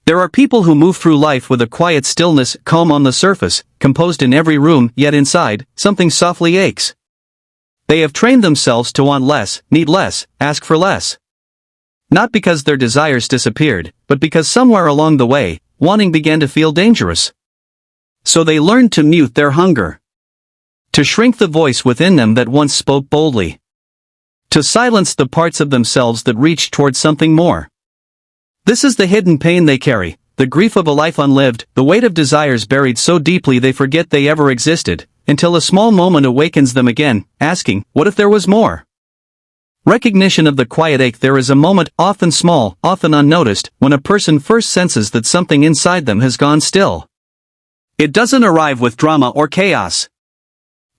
There are people who move through life with a quiet stillness, calm on the surface, composed in every room, yet inside, something softly aches. They have trained themselves to want less, need less, ask for less. Not because their desires disappeared, but because somewhere along the way, wanting began to feel dangerous. So they learned to mute their hunger. To shrink the voice within them that once spoke boldly. To silence the parts of themselves that reached toward something more. This is the hidden pain they carry, the grief of a life unlived, the weight of desires buried so deeply they forget they ever existed, until a small moment awakens them again, asking, what if there was more? Recognition of the quiet ache. There is a moment, often small, often unnoticed, when a person first senses that something inside them has gone still. It doesn't arrive with drama or chaos.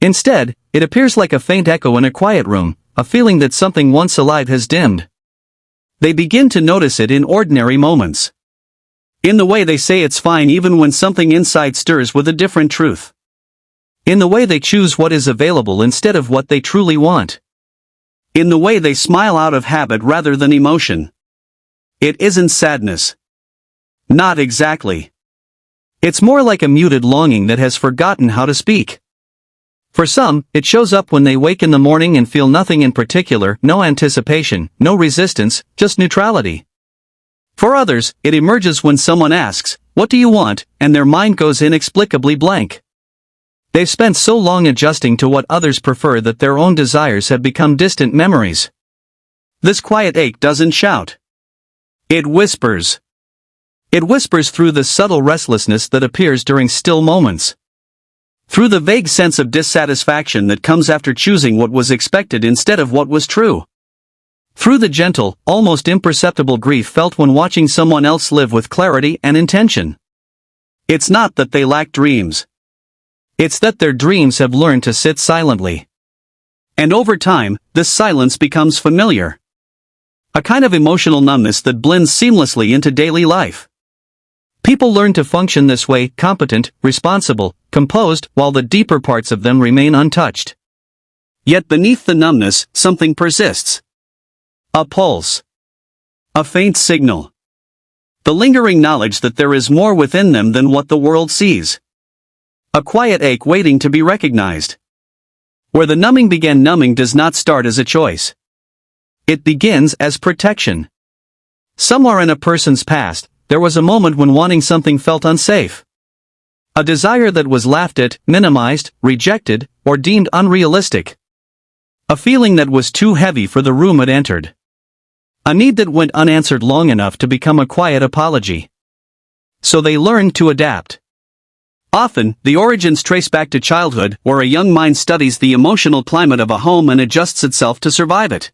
Instead, it appears like a faint echo in a quiet room, a feeling that something once alive has dimmed. They begin to notice it in ordinary moments. In the way they say it's fine even when something inside stirs with a different truth. In the way they choose what is available instead of what they truly want. In the way they smile out of habit rather than emotion. It isn't sadness. Not exactly. It's more like a muted longing that has forgotten how to speak. For some, it shows up when they wake in the morning and feel nothing in particular, no anticipation, no resistance, just neutrality. For others, it emerges when someone asks, what do you want, and their mind goes inexplicably blank. They've spent so long adjusting to what others prefer that their own desires have become distant memories. This quiet ache doesn't shout. It whispers. It whispers through the subtle restlessness that appears during still moments. Through the vague sense of dissatisfaction that comes after choosing what was expected instead of what was true. Through the gentle, almost imperceptible grief felt when watching someone else live with clarity and intention. It's not that they lack dreams. It's that their dreams have learned to sit silently. And over time, this silence becomes familiar. A kind of emotional numbness that blends seamlessly into daily life. People learn to function this way, competent, responsible, composed, while the deeper parts of them remain untouched. Yet beneath the numbness, something persists. A pulse. A faint signal. The lingering knowledge that there is more within them than what the world sees. A quiet ache waiting to be recognized. Where the numbing began. Numbing does not start as a choice. It begins as protection. Somewhere in a person's past, there was a moment when wanting something felt unsafe. A desire that was laughed at, minimized, rejected, or deemed unrealistic. A feeling that was too heavy for the room it entered. A need that went unanswered long enough to become a quiet apology. So they learned to adapt. Often, the origins trace back to childhood, where a young mind studies the emotional climate of a home and adjusts itself to survive it.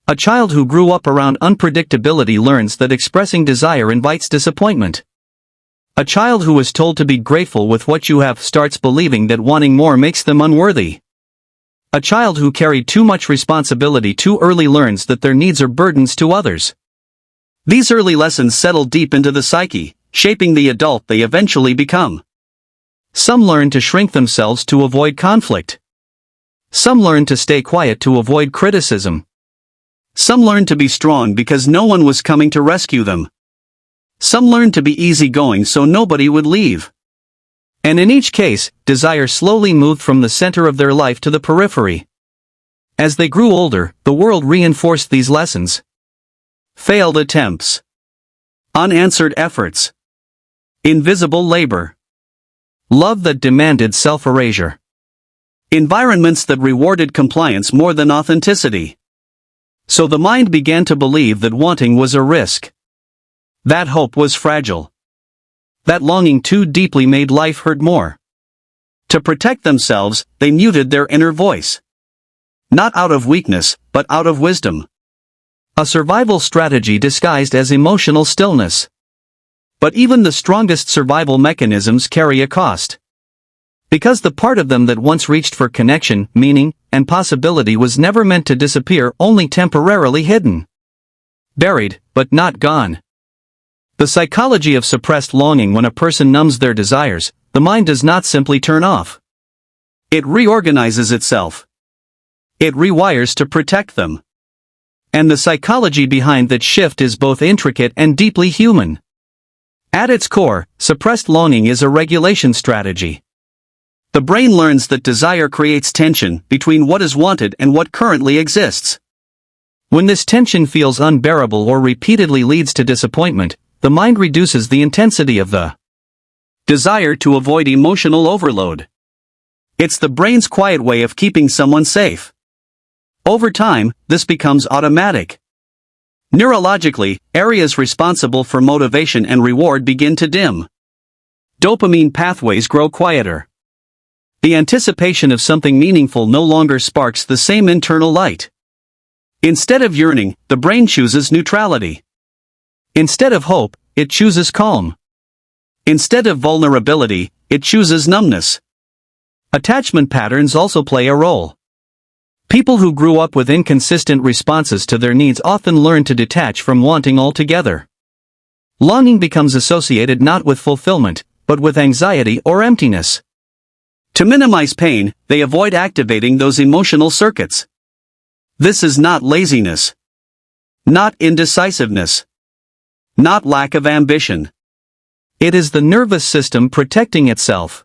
A child who grew up around unpredictability learns that expressing desire invites disappointment. A child who is told to be grateful with what you have starts believing that wanting more makes them unworthy. A child who carried too much responsibility too early learns that their needs are burdens to others. These early lessons settle deep into the psyche, shaping the adult they eventually become. Some learn to shrink themselves to avoid conflict. Some learn to stay quiet to avoid criticism. Some learn to be strong because no one was coming to rescue them. Some learned to be easygoing so nobody would leave. And in each case, desire slowly moved from the center of their life to the periphery. As they grew older, the world reinforced these lessons. Failed attempts. Unanswered efforts. Invisible labor. Love that demanded self-erasure. Environments that rewarded compliance more than authenticity. So the mind began to believe that wanting was a risk. That hope was fragile. That longing too deeply made life hurt more. To protect themselves, they muted their inner voice. Not out of weakness, but out of wisdom. A survival strategy disguised as emotional stillness. But even the strongest survival mechanisms carry a cost. Because the part of them that once reached for connection, meaning, and possibility was never meant to disappear, only temporarily hidden. Buried, but not gone. The psychology of suppressed longing. When a person numbs their desires, the mind does not simply turn off. It reorganizes itself. It rewires to protect them. And the psychology behind that shift is both intricate and deeply human. At its core, suppressed longing is a regulation strategy. The brain learns that desire creates tension between what is wanted and what currently exists. When this tension feels unbearable or repeatedly leads to disappointment, the mind reduces the intensity of the desire to avoid emotional overload. It's the brain's quiet way of keeping someone safe. Over time, this becomes automatic. Neurologically, areas responsible for motivation and reward begin to dim. Dopamine pathways grow quieter. The anticipation of something meaningful no longer sparks the same internal light. Instead of yearning, the brain chooses neutrality. Instead of hope, it chooses calm. Instead of vulnerability, it chooses numbness. Attachment patterns also play a role. People who grew up with inconsistent responses to their needs often learn to detach from wanting altogether. Longing becomes associated not with fulfillment, but with anxiety or emptiness. To minimize pain, they avoid activating those emotional circuits. This is not laziness. Not indecisiveness. Not lack of ambition. It is the nervous system protecting itself.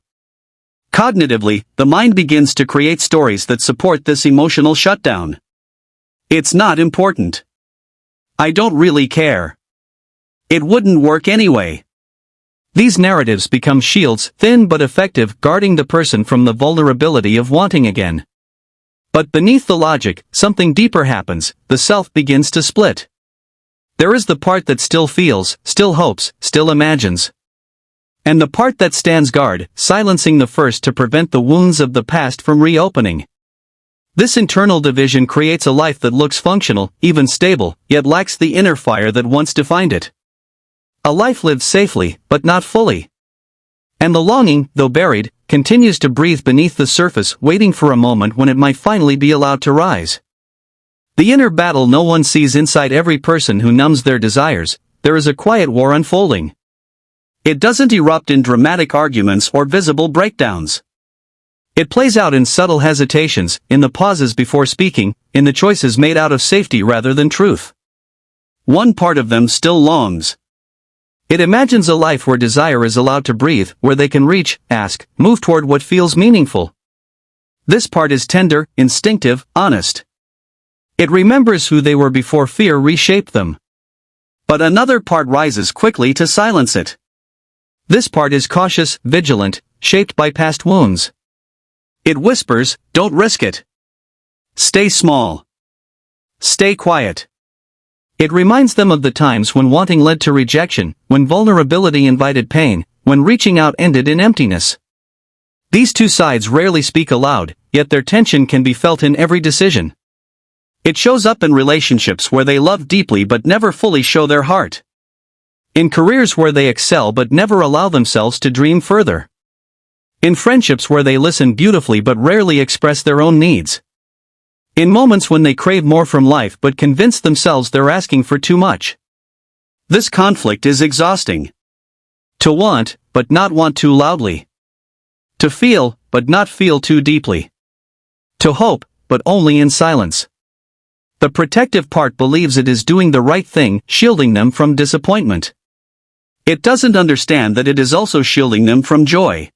Cognitively, the mind begins to create stories that support this emotional shutdown. It's not important. I don't really care. It wouldn't work anyway. These narratives become shields, thin but effective, guarding the person from the vulnerability of wanting again. But beneath the logic, something deeper happens. The self begins to split. There is the part that still feels, still hopes, still imagines. And the part that stands guard, silencing the first to prevent the wounds of the past from reopening. This internal division creates a life that looks functional, even stable, yet lacks the inner fire that once defined it. A life lived safely, but not fully. And the longing, though buried, continues to breathe beneath the surface, waiting for a moment when it might finally be allowed to rise. The inner battle no one sees inside every person who numbs their desires. There is a quiet war unfolding. It doesn't erupt in dramatic arguments or visible breakdowns. It plays out in subtle hesitations, in the pauses before speaking, in the choices made out of safety rather than truth. One part of them still longs. It imagines a life where desire is allowed to breathe, where they can reach, ask, move toward what feels meaningful. This part is tender, instinctive, honest. It remembers who they were before fear reshaped them. But another part rises quickly to silence it. This part is cautious, vigilant, shaped by past wounds. It whispers, don't risk it. Stay small. Stay quiet. It reminds them of the times when wanting led to rejection, when vulnerability invited pain, when reaching out ended in emptiness. These two sides rarely speak aloud, yet their tension can be felt in every decision. It shows up in relationships where they love deeply but never fully show their heart. In careers where they excel but never allow themselves to dream further. In friendships where they listen beautifully but rarely express their own needs. In moments when they crave more from life but convince themselves they're asking for too much. This conflict is exhausting. To want, but not want too loudly. To feel, but not feel too deeply. To hope, but only in silence. The protective part believes it is doing the right thing, shielding them from disappointment. It doesn't understand that it is also shielding them from joy.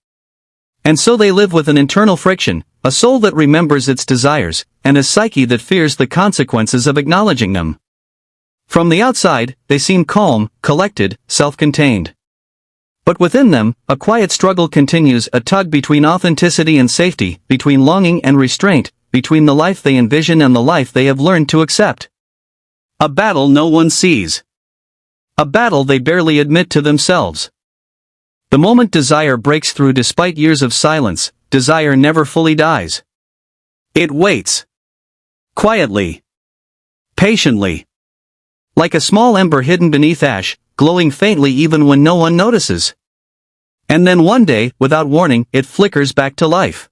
And so they live with an internal friction, a soul that remembers its desires, and a psyche that fears the consequences of acknowledging them. From the outside, they seem calm, collected, self-contained. But within them, a quiet struggle continues, a tug between authenticity and safety, between longing and restraint, between the life they envision and the life they have learned to accept. A battle no one sees. A battle they barely admit to themselves. The moment desire breaks through despite years of silence, desire never fully dies. It waits. Quietly. Patiently. Like a small ember hidden beneath ash, glowing faintly even when no one notices. And then one day, without warning, it flickers back to life.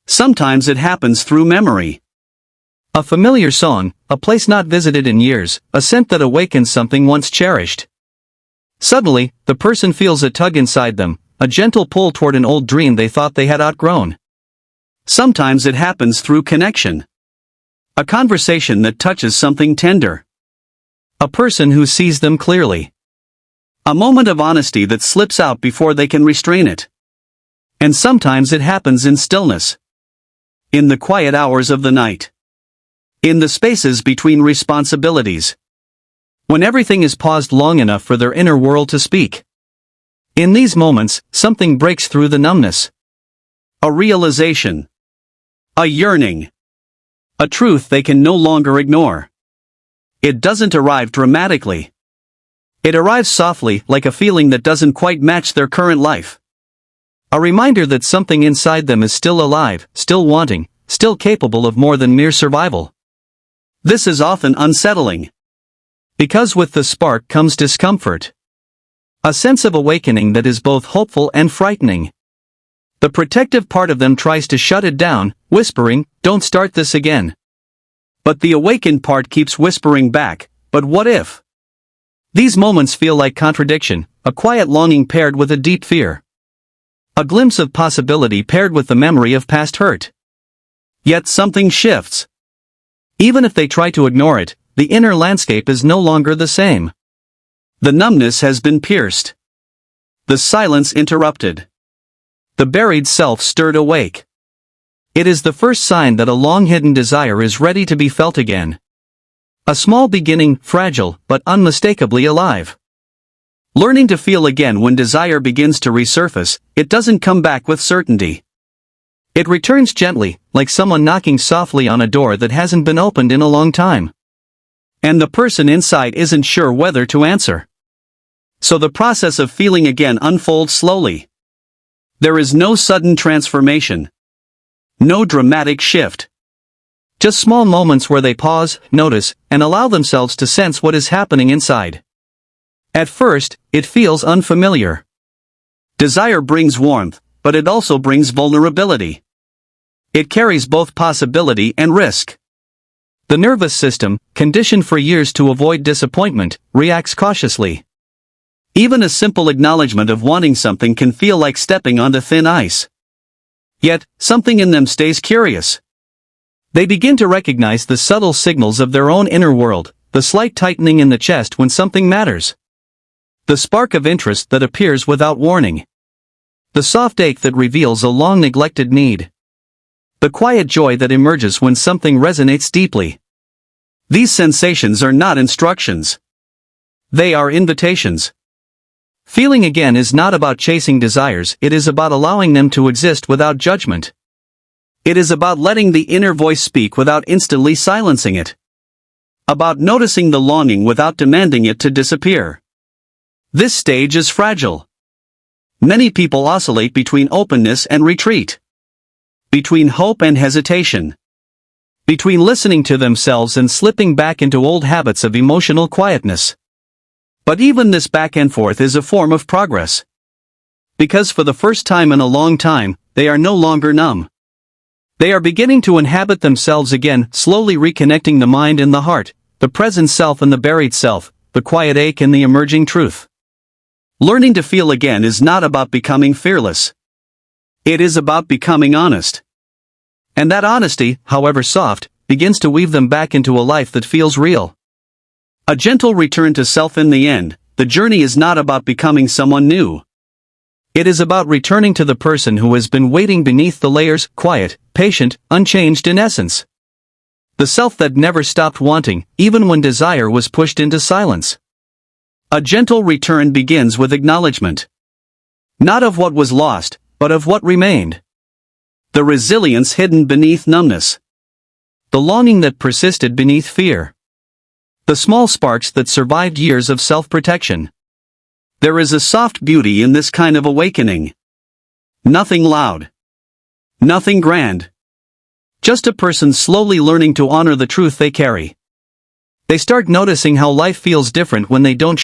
Sometimes it happens through memory. A familiar song, a place not visited in years, a scent that awakens something once cherished. Suddenly, the person feels a tug inside them, a gentle pull toward an old dream they thought they had outgrown. Sometimes it happens through connection. A conversation that touches something tender. A person who sees them clearly. A moment of honesty that slips out before they can restrain it. And sometimes it happens in stillness. In the quiet hours of the night. In the spaces between responsibilities. When everything is paused long enough for their inner world to speak. In these moments, something breaks through the numbness. A realization. A yearning. A truth they can no longer ignore. It doesn't arrive dramatically. It arrives softly, like a feeling that doesn't quite match their current life. A reminder that something inside them is still alive, still wanting, still capable of more than mere survival. This is often unsettling. Because with the spark comes discomfort. A sense of awakening that is both hopeful and frightening. The protective part of them tries to shut it down, whispering, "Don't start this again." But the awakened part keeps whispering back, "But what if?" These moments feel like contradiction, a quiet longing paired with a deep fear. A glimpse of possibility paired with the memory of past hurt. Yet something shifts. Even if they try to ignore it, the inner landscape is no longer the same. The numbness has been pierced. The silence interrupted. The buried self stirred awake. It is the first sign that a long-hidden desire is ready to be felt again. A small beginning, fragile, but unmistakably alive. Learning to feel again when desire begins to resurface, it doesn't come back with certainty. It returns gently, like someone knocking softly on a door that hasn't been opened in a long time. And the person inside isn't sure whether to answer. So the process of feeling again unfolds slowly. There is no sudden transformation. No dramatic shift. Just small moments where they pause, notice, and allow themselves to sense what is happening inside. At first, it feels unfamiliar. Desire brings warmth, but it also brings vulnerability. It carries both possibility and risk. The nervous system, conditioned for years to avoid disappointment, reacts cautiously. Even a simple acknowledgement of wanting something can feel like stepping onto thin ice. Yet, something in them stays curious. They begin to recognize the subtle signals of their own inner world, the slight tightening in the chest when something matters. The spark of interest that appears without warning. The soft ache that reveals a long-neglected need. The quiet joy that emerges when something resonates deeply. These sensations are not instructions. They are invitations. Feeling again is not about chasing desires, it is about allowing them to exist without judgment. It is about letting the inner voice speak without instantly silencing it. About noticing the longing without demanding it to disappear. This stage is fragile. Many people oscillate between openness and retreat. Between hope and hesitation. Between listening to themselves and slipping back into old habits of emotional quietness. But even this back and forth is a form of progress. Because for the first time in a long time, they are no longer numb. They are beginning to inhabit themselves again, slowly reconnecting the mind and the heart, the present self and the buried self, the quiet ache and the emerging truth. Learning to feel again is not about becoming fearless. It is about becoming honest. And that honesty, however soft, begins to weave them back into a life that feels real. A gentle return to self in the end. The journey is not about becoming someone new. It is about returning to the person who has been waiting beneath the layers, quiet, patient, unchanged in essence. The self that never stopped wanting, even when desire was pushed into silence. A gentle return begins with acknowledgement. Not of what was lost, but of what remained. The resilience hidden beneath numbness. The longing that persisted beneath fear. The small sparks that survived years of self-protection. There is a soft beauty in this kind of awakening. Nothing loud. Nothing grand. Just a person slowly learning to honor the truth they carry. They start noticing how life feels different when they don't